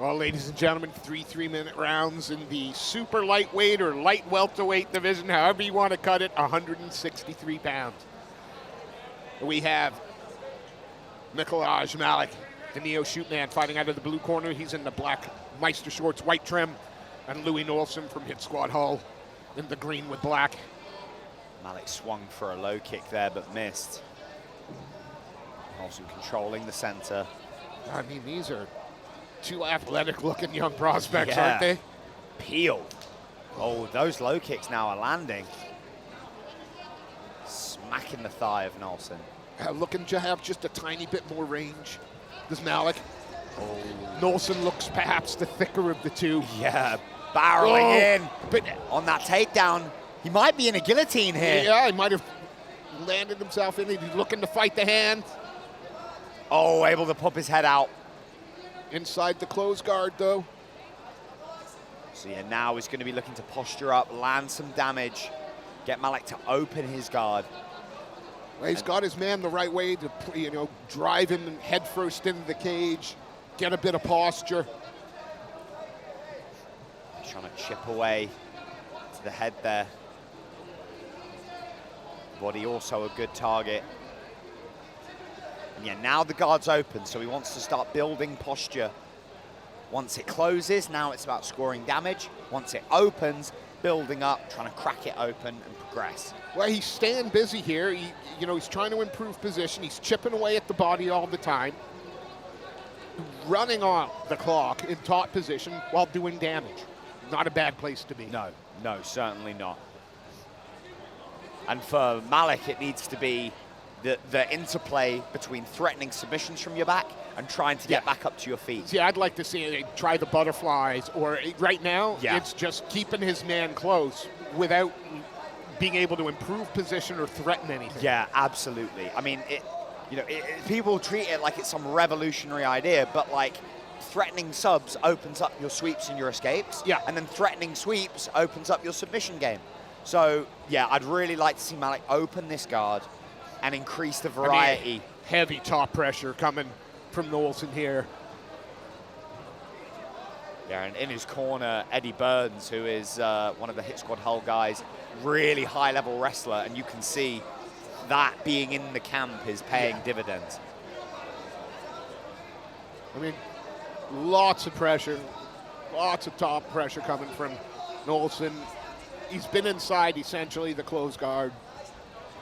Well, ladies and gentlemen, 3 3-minute rounds in the super lightweight or light welterweight division, however you want to cut it, 163 pounds. We have Mikoloaj Malek, the Neo Shootman, fighting out of the blue corner. He's in the black Meister shorts, white trim. And Louis Knowlson from Hit Squad Hull in the green with black. Malek swung for a low kick there, but missed. Knowlson controlling the center. I mean, these are two athletic-looking young prospects, Yeah. aren't they? Peeled. Oh, those low kicks now are landing. Smacking the thigh of Knowlson. Looking to have just a tiny bit more range. Does Malek? Oh. Knowlson looks perhaps the thicker of the two. Yeah, barreling in. But On that takedown, he might be in a guillotine here. yeah, he might have landed himself in it. He's looking to fight the hand. Oh, able to pop his head out. Inside the close guard, though. So yeah, now he's going to be looking to posture up, land some damage, get Malek to open his guard. Well, he's got his man the right way to, drive him head first into the cage, get a bit of posture. He's trying to chip away to the head there. Body also a good target. And yeah, now the guard's open, so he wants to start building posture. Once it closes, now it's about scoring damage. Once it opens, building up, trying to crack it open and progress. Well, he's staying busy here. He's trying to improve position. He's chipping away at the body all the time, running on the clock in top position while doing damage. Not a bad place to be. No, certainly not. And for Malek, it needs to be the interplay between threatening submissions from your back and trying to get back up to your feet. See, I'd like to see him try the butterflies, or right now, Yeah. it's just keeping his man close without being able to improve position or threaten anything. Yeah, absolutely. I mean, people treat it like it's some revolutionary idea, but like threatening subs opens up your sweeps and your escapes. Yeah. And then threatening sweeps opens up your submission game. So yeah, I'd really like to see Malek open this guard and increase the variety. Heavy top pressure coming from Knowlson here. Yeah, and in his corner, Eddie Burns, who is one of the Hit Squad Hull guys, really high-level wrestler, and you can see that being in the camp is paying dividends. I mean, lots of pressure, lots of top pressure coming from Knowlson. He's been inside, essentially, the close guard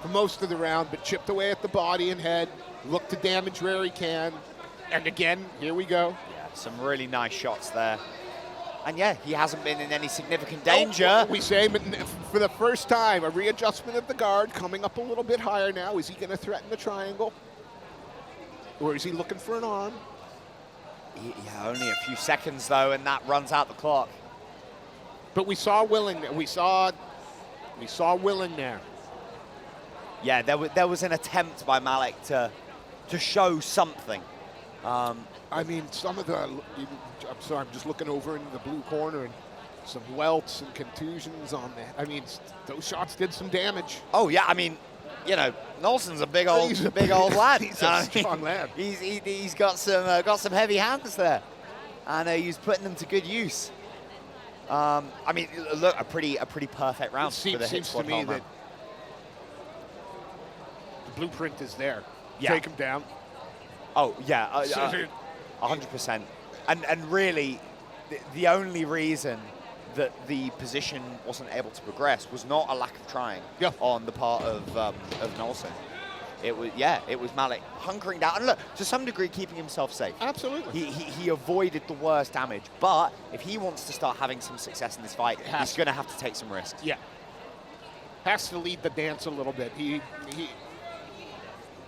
for most of the round, but chipped away at the body and head, looked to damage where he can. And again, here we go. Yeah, some really nice shots there. And yeah, he hasn't been in any significant danger. We say, but for the first time, a readjustment of the guard, coming up a little bit higher now. Is he going to threaten the triangle? Or is he looking for an arm? Yeah, only a few seconds though, and that runs out the clock. But we saw Willing. We saw Willing there. Yeah, there was an attempt by Malek to show something. I mean, some of the, I'm sorry, I'm just looking over into the blue corner, and some welts and contusions on there. I mean, those shots did some damage. Oh yeah, I mean, Knowlson's a big old lad. He's a strong lad. He's got some heavy hands there, and he's putting them to good use. I mean, look, a pretty perfect round for the Hit Squad. Seems to me that the blueprint is there. Yeah. Take him down. Oh yeah, 100%. And really, the only reason that the position wasn't able to progress was not a lack of trying on the part of Knowlson. It was Malek hunkering down and look, to some degree keeping himself safe. Absolutely. He avoided the worst damage, but if he wants to start having some success in this fight, he's going to have to take some risks. Yeah. Has to lead the dance a little bit.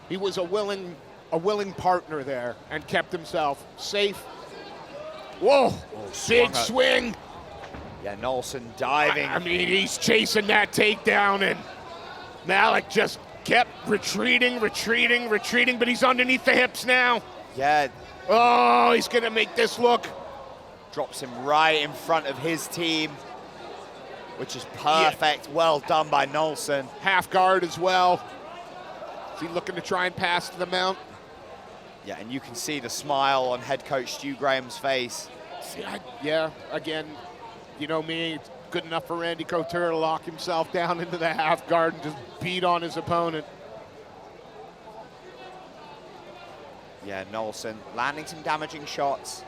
He was a willing partner there and kept himself safe. Whoa! Big swing. Yeah, Knowlson diving. I mean, he's chasing that takedown, and Malek just kept retreating, but he's underneath the hips now. Yeah. Oh, he's going to make this look. Drops him right in front of his team, which is perfect. Yeah. Well done by Knowlson. Half guard as well. Is he looking to try and pass to the mount? Yeah, and you can see the smile on head coach Stu Graham's face. Yeah, again, you know me, it's good enough for Randy Couture to lock himself down into the half guard and just beat on his opponent. Yeah, Knowlson landing some damaging shots,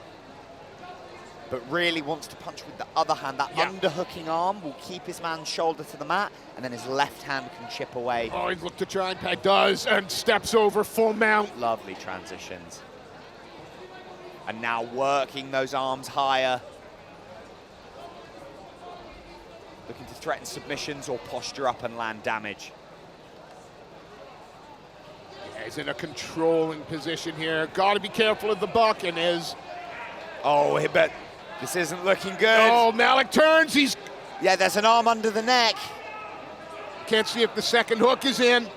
but really wants to punch with the other hand. That underhooking arm will keep his man's shoulder to the mat, and then his left hand can chip away. Oh, he's looked to try and pad, does, and steps over full mount. Lovely transitions. And now working those arms higher. Looking to threaten submissions or posture up and land damage. He's in a controlling position here. Got to be careful of the buck, and is. Oh, but this isn't looking good. Oh, Malek turns. He's. Yeah, there's an arm under the neck. Can't see if the second hook is in.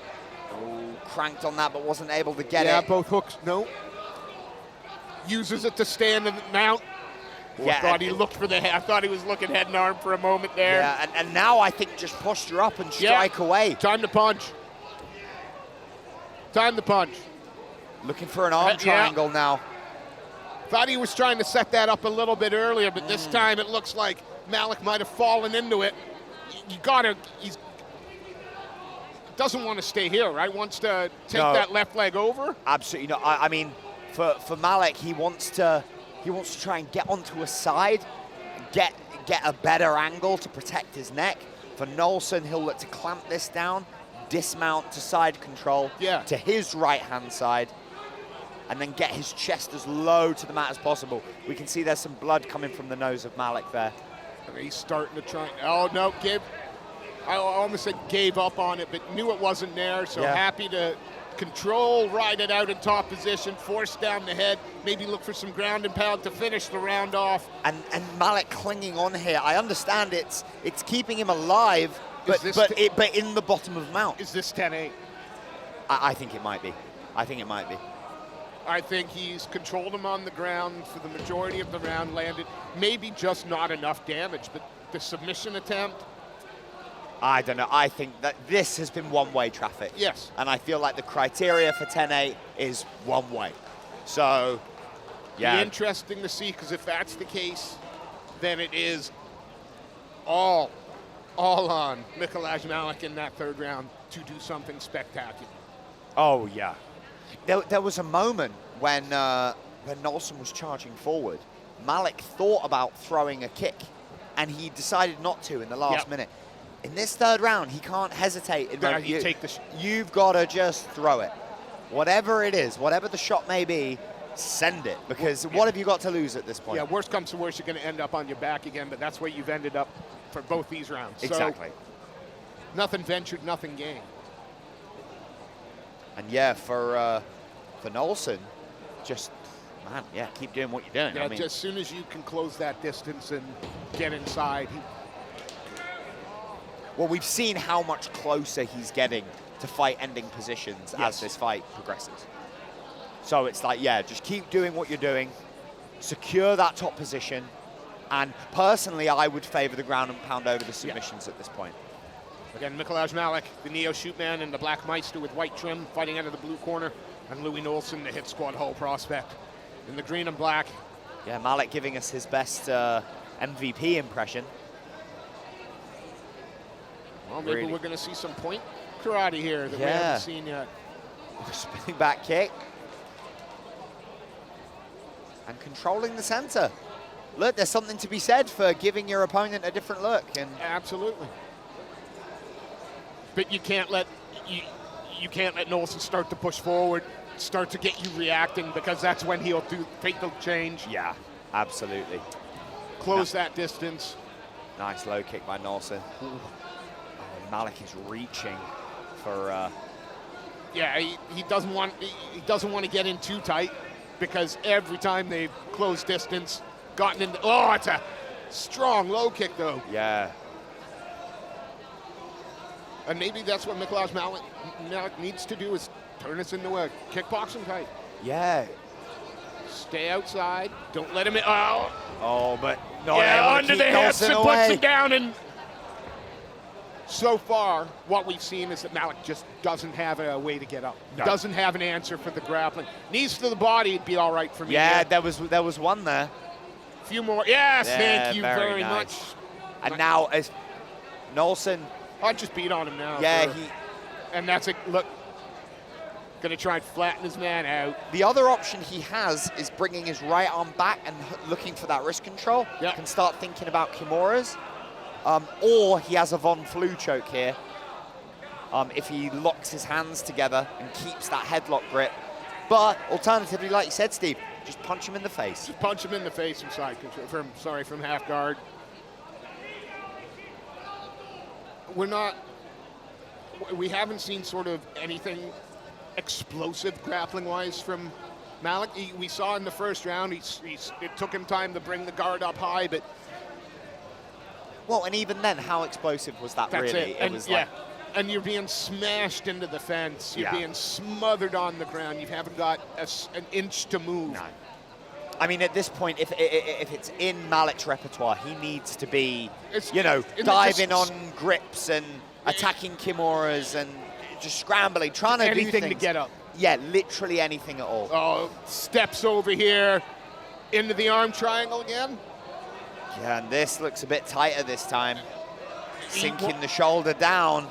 Oh, cranked on that, but wasn't able to get it. Yeah, both hooks. No. Uses it to stand and mount. Yeah, I thought he looked for the head. I thought he was looking head and arm for a moment there. Yeah, and now I think just posture up and strike away. Time to punch. Time to punch. Looking for an arm triangle now. Thought he was trying to set that up a little bit earlier, but this time it looks like Malek might have fallen into it. You gotta, he's doesn't want to stay here, right? Wants to take that left leg over. Absolutely not. I mean, for Malek, he wants to try and get onto a side, get a better angle to protect his neck. For Knowlson, he'll look to clamp this down, dismount to side control to his right-hand side, and then get his chest as low to the mat as possible. We can see there's some blood coming from the nose of Malek there. And he's starting to try. Oh, no, I almost said gave up on it, but knew it wasn't there, so happy to control, ride it out in top position, force down the head, maybe look for some ground and pound to finish the round off. And Malek clinging on here. I understand it's keeping him alive, but in the bottom of mount. Is this 10-8? I think it might be. I think it might be. I think he's controlled him on the ground for the majority of the round, landed maybe just not enough damage, but the submission attempt. I don't know. I think that this has been one-way traffic. Yes. And I feel like the criteria for 10-8 is one way. So, yeah. Be interesting to see, because if that's the case, then it is all on Mikoloaj Malek in that third round to do something spectacular. Oh, yeah. There was a moment when Knowlson was charging forward. Malek thought about throwing a kick, and he decided not to in the last minute. In this third round, he can't hesitate. You've got to just throw it. Whatever it is, whatever the shot may be, send it. Because what have you got to lose at this point? Yeah, worst comes to worst, you're going to end up on your back again, but that's where you've ended up for both these rounds. Exactly. So, nothing ventured, nothing gained. And yeah, for Knowlson, just, man, keep doing what you're doing. Yeah, I mean, just as soon as you can close that distance and get inside, well, we've seen how much closer he's getting to fight-ending positions as this fight progresses. So it's like, just keep doing what you're doing, secure that top position, and personally, I would favor the ground and pound over the submissions at this point. Again, Mikoloaj Malek, the Neo Shootman, and the Black Meister with white trim fighting out of the blue corner, and Louis Knowlson, the Hit Squad Hall prospect, in the green and black. Yeah, Malek giving us his best MVP impression. Well, maybe we're going to see some point karate here that we haven't seen yet. Spinning back kick. And controlling the center. Look, there's something to be said for giving your opponent a different look. And absolutely. But you can't let Knowlson start to push forward, start to get you reacting, because that's when he'll take the change. Yeah, absolutely. Close that distance. Nice low kick by Knowlson. Malek is reaching for. He doesn't want to get in too tight, because every time they've closed distance, gotten in. It's a strong low kick though. Yeah. And maybe that's what Mikoloaj Malek needs to do, is turn us into a kickboxing fight. Yeah. Stay outside. Don't let him in. But no. Under the hips and puts him down. And so far, what we've seen is that Malek just doesn't have a way to get up. No. Doesn't have an answer for the grappling. Knees to the body would be all right for me. Yeah, there was one there. few more. Yes, Yeah, thank you very nice. much. And now, as Knowlson, I just beat on him now. yeah, and that's a look. Gonna try and flatten his man out. the other option he has is bringing his right arm back and looking for that wrist control. Yep. Can start thinking about Kimuras. Or he has a Von Flue choke here. If he locks his hands together and keeps that headlock grip. But alternatively, like you said, Steve, just punch him in the face. Just punch him in the face from side control, from half guard. We haven't seen sort of anything explosive grappling-wise from Malek. We saw in the first round, it took him time to bring the guard up high, but... Well, and even then, how explosive was that really? It. It was like... And you're being smashed into the fence. You're being smothered on the ground. You haven't got an inch to move. No. I mean, at this point, if it's in Malek's repertoire, he needs to be, diving on grips and attacking Kimuras and just scrambling, trying to do anything things. to get up. Yeah, literally anything at all. Oh, steps over here into the arm triangle again. Yeah, and this looks a bit tighter this time. Sinking the shoulder down.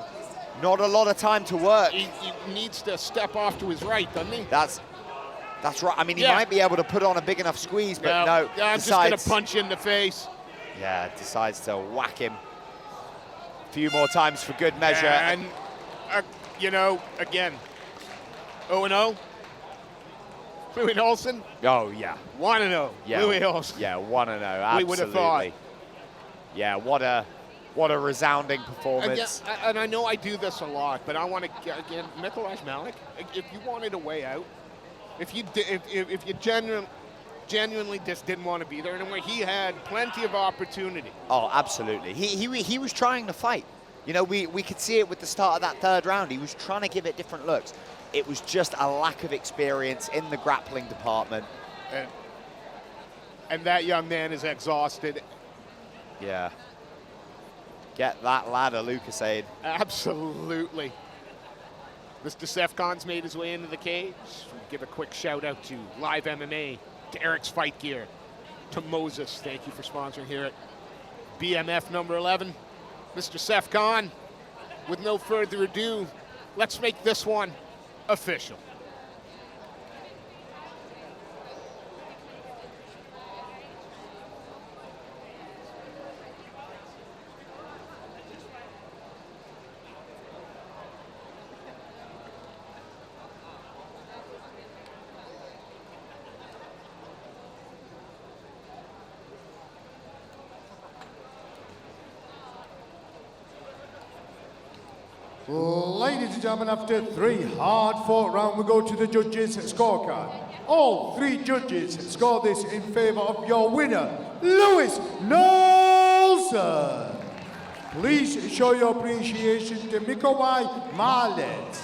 Not a lot of time to work. He needs to step off to his right, doesn't he? That's right. I mean, he might be able to put on a big enough squeeze, but no. I'm just going to punch you in the face. Yeah, decides to whack him a few more times for good measure. And, again, 0-0. Louis Knowlson. Oh, yeah. 1-0. Yeah. Louis Knowlson. Yeah, 1-0, absolutely. We would have thought. Yeah, what a resounding performance. And I know I do this a lot, but I want to, again, Mikoloaj Malek, if you wanted a way out, if you genuinely just didn't want to be there, anyway, he had plenty of opportunity. Oh, absolutely. He was trying to fight. We could see it with the start of that third round. He was trying to give it different looks. It was just a lack of experience in the grappling department. And that young man is exhausted. Yeah. Get that ladder, Lucasade. Absolutely. Mr. Sefcon's made his way into the cage. We'll give a quick shout out to Live MMA, to Eric's Fight Gear, to Moses. Thank you for sponsoring here at BMF number 11. Mr. Sefcon, with no further ado, let's make this one official. Ladies and gentlemen, after 3 hard-fought rounds, we go to the judges' scorecard. All 3 judges score this in favor of your winner, Louis Knowlson. Please show your appreciation to Mikoloaj Malek.